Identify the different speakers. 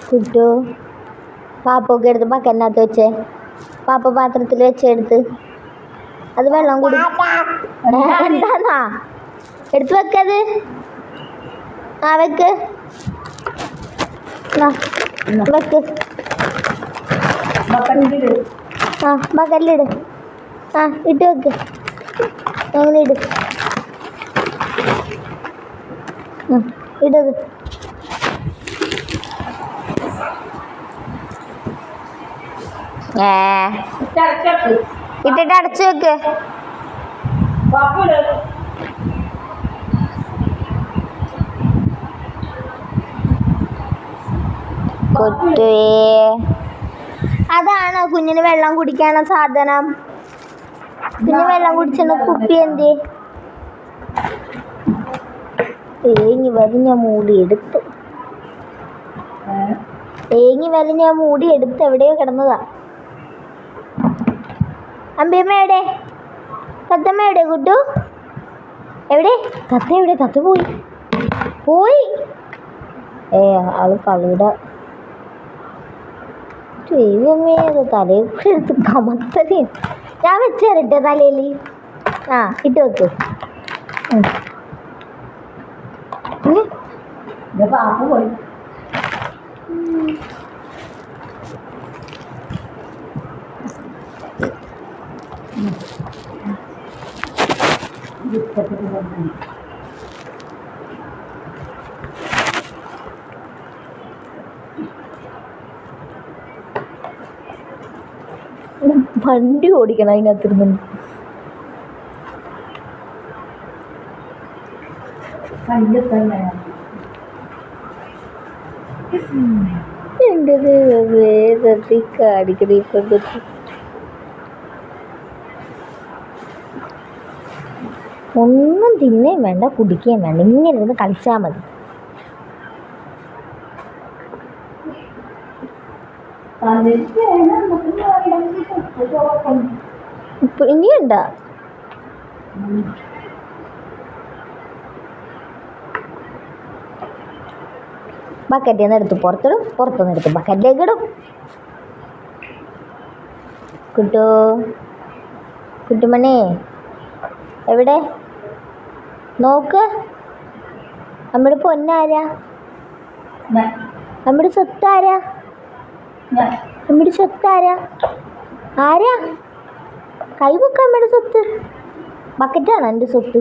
Speaker 1: കുട്ടു പാപ്പൊക്കെ എടുത്ത് ബക്കറ്റിനകത്ത് വെച്ചേ. പാപ്പ പാത്രത്തിൽ വെച്ചെടുത്ത് അത് വെള്ളം കുടി. എന്താന്നാ എടുത്ത് വെക്കത്. ആ വെക്ക് വെക്ക്. ആ ബക്കറ്റിലിട്. ആ ഇട്ട് വെക്ക്. അങ്ങനെ ഇട്. ഇടത്. ഇട്ടിട്ട് അടച്ചു വെക്ക്. കുട്ടേ അതാണോ കുഞ്ഞിന് വെള്ളം കുടിക്കാനുള്ള സാധനം? കുഞ്ഞ് വെള്ളം കുടിച്ചിട്ട് കുപ്പി എന്തേ? ഏങ്ങി വലിഞ്ഞ മൂടി എടുത്ത്. ഏങ്ങി വലിഞ്ഞ മൂടി എടുത്ത് എവിടെയോ കിടന്നതാ. അമ്പിയമ്മ എവിടെ? തത്തമ്മ എവിടെ കുട്ടു? എവിടെ തത്ത? എവിടെ തത്ത? പോയി പോയി. ആള് കളിയുടെ ദൈവമേ, അത് തലയിൽ കൂടെ എടുത്ത് കമത്തല്. ഞാൻ വെച്ചേരട്ടെ തലയിൽ? ആ ഇട്ട് വെക്ക്. പാപ്പ പോയി. വണ്ടി ഓടിക്കണം അതിനകത്തിരുന്നു. എൻ്റെ വേദത്തിൽ കാടിക്കണ ഇപ്പം ഒന്നും തിന്നേം വേണ്ട കുടിക്കുകയും വേണ്ട. ഇങ്ങനെ ഇരുന്ന് കളിച്ചാൽ മതി. ഇനിയുണ്ട ബക്കറ്റിൽ നിന്ന് എടുത്ത് പുറത്തിടും, പുറത്തുനിന്ന് എടുത്ത് ബക്കറ്റിലേക്ക് ഇടും. കുട്ടു കുട്ടുമണി എവിടെ? നോക്ക്. നമ്മുടെ പൊന്നാരാ? നമ്മുടെ സ്വത്താരാ? നമ്മുടെ സ്വത്താരാ? ആരാ? കൈവക്ക അമ്മയുടെ സ്വത്ത്. ബക്കറ്റാണ് എൻ്റെ സ്വത്ത്.